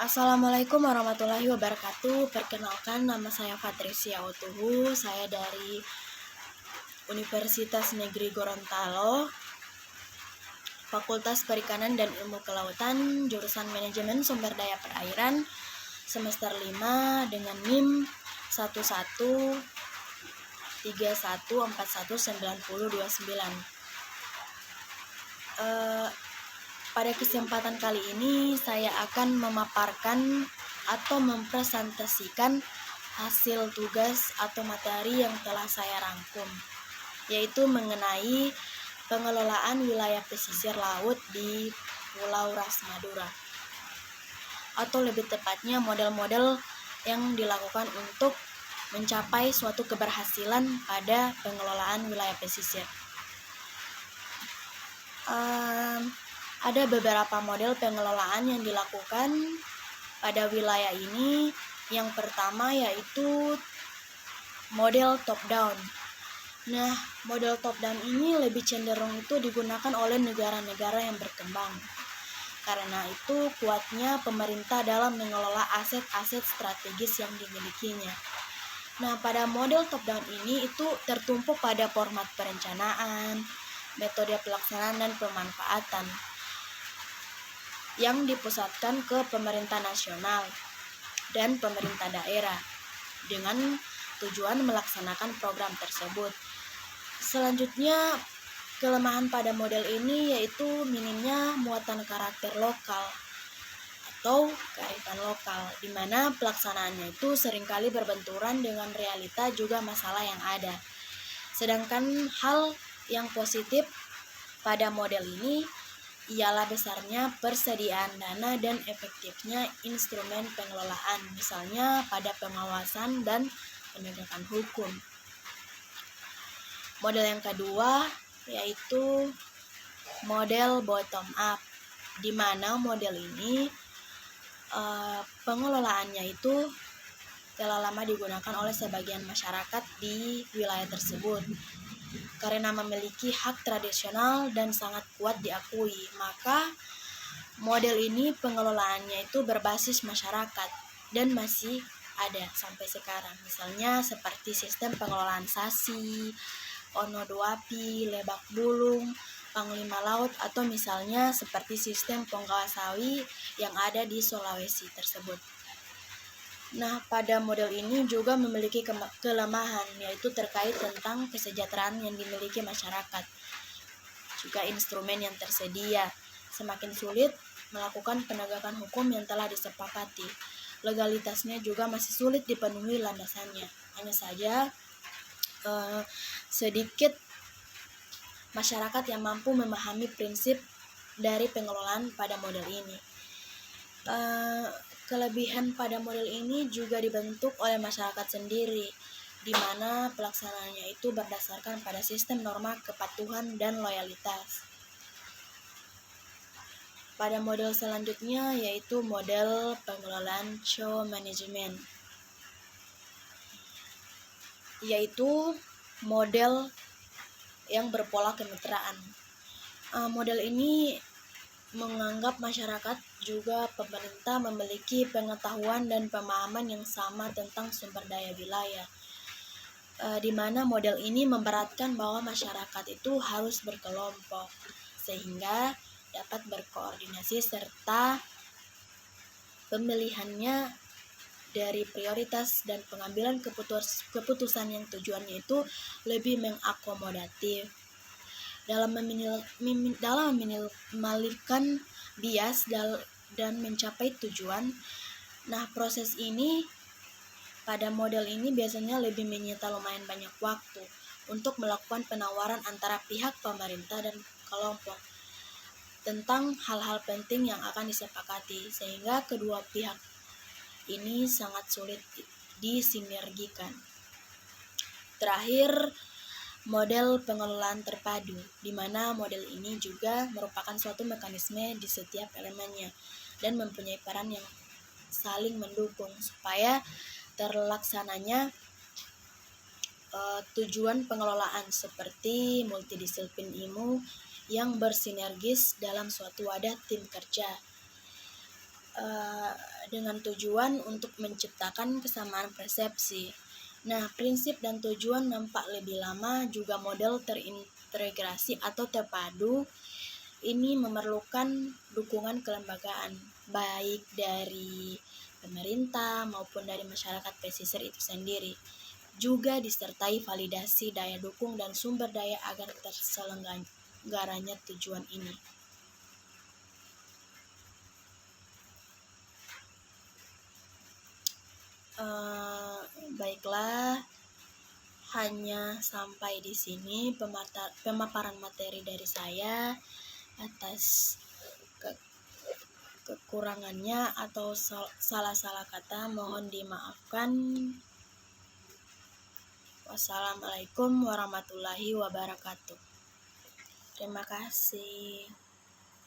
Assalamualaikum warahmatullahi wabarakatuh. Perkenalkan, nama saya Patricia Utuhu. Saya dari Universitas Negeri Gorontalo, Fakultas Perikanan dan Ilmu Kelautan, jurusan Manajemen Sumber Daya Perairan, semester 5 dengan NIM 1131419029. Pada kesempatan kali ini saya akan memaparkan atau mempresentasikan hasil tugas atau materi yang telah saya rangkum, yaitu mengenai pengelolaan wilayah pesisir laut di Pulau Ras Madura, atau lebih tepatnya model-model yang dilakukan untuk mencapai suatu keberhasilan pada pengelolaan wilayah pesisir. Ada beberapa model pengelolaan yang dilakukan pada wilayah ini. Yang pertama yaitu model top down. Nah, model top down ini lebih cenderung itu digunakan oleh negara-negara yang berkembang. Karena itu kuatnya pemerintah dalam mengelola aset-aset strategis yang dimilikinya. Nah, pada model top down ini itu tertumpu pada format perencanaan, metode pelaksanaan dan pemanfaatan yang dipusatkan ke pemerintah nasional dan pemerintah daerah dengan tujuan melaksanakan program tersebut. Selanjutnya, kelemahan pada model ini yaitu minimnya muatan karakter lokal atau kearifan lokal, di mana pelaksanaannya itu seringkali berbenturan dengan realita juga masalah yang ada. Sedangkan hal yang positif pada model ini ialah besarnya persediaan dana dan efektifnya instrumen pengelolaan, misalnya pada pengawasan dan penegakan hukum. Model yang kedua yaitu model bottom up, di mana model ini pengelolaannya itu telah lama digunakan oleh sebagian masyarakat di wilayah tersebut. Karena memiliki hak tradisional dan sangat kuat diakui, maka model ini pengelolaannya itu berbasis masyarakat dan masih ada sampai sekarang. Misalnya seperti sistem pengelolaan Sasi, Onodoapi, Lebak Bulung, Panglima Laut, atau misalnya seperti sistem Pongkawasawi yang ada di Sulawesi tersebut. Nah, pada model ini juga memiliki kelemahan, yaitu terkait tentang kesejahteraan yang dimiliki masyarakat. Juga instrumen yang tersedia semakin sulit melakukan penegakan hukum yang telah disepakati. Legalitasnya juga masih sulit dipenuhi landasannya. Hanya saja sedikit masyarakat yang mampu memahami prinsip dari pengelolaan pada model ini. Kelebihan pada model ini juga dibentuk oleh masyarakat sendiri, di mana pelaksanaannya itu berdasarkan pada sistem norma kepatuhan dan loyalitas. Pada model selanjutnya yaitu model pengelolaan show management, yaitu model yang berpola kemitraan. Model ini menganggap masyarakat juga pemerintah memiliki pengetahuan dan pemahaman yang sama tentang sumber daya wilayah, di mana model ini memberatkan bahwa masyarakat itu harus berkelompok sehingga dapat berkoordinasi serta pemilihannya dari prioritas dan pengambilan keputusan yang tujuannya itu lebih mengakomodatif dalam meminimalkan bias dan mencapai tujuan. Nah, proses ini pada model ini biasanya lebih menyita lumayan banyak waktu untuk melakukan penawaran antara pihak pemerintah dan kelompok tentang hal-hal penting yang akan disepakati, sehingga kedua pihak ini sangat sulit disinergikan. Terakhir, model pengelolaan terpadu, di mana model ini juga merupakan suatu mekanisme di setiap elemennya dan mempunyai peran yang saling mendukung supaya terlaksananya tujuan pengelolaan seperti multidisiplin ilmu yang bersinergis dalam suatu wadah tim kerja. dengan tujuan untuk menciptakan kesamaan persepsi. Nah, prinsip dan tujuan nampak lebih lama juga model terintegrasi atau terpadu ini memerlukan dukungan kelembagaan baik dari pemerintah maupun dari masyarakat pesisir itu sendiri. Juga disertai validasi daya dukung dan sumber daya agar terselenggaranya tujuan ini. Baiklah, hanya sampai di sini pemaparan materi dari saya. Atas kekurangannya atau salah-salah kata mohon dimaafkan. Wassalamualaikum warahmatullahi wabarakatuh. Terima kasih.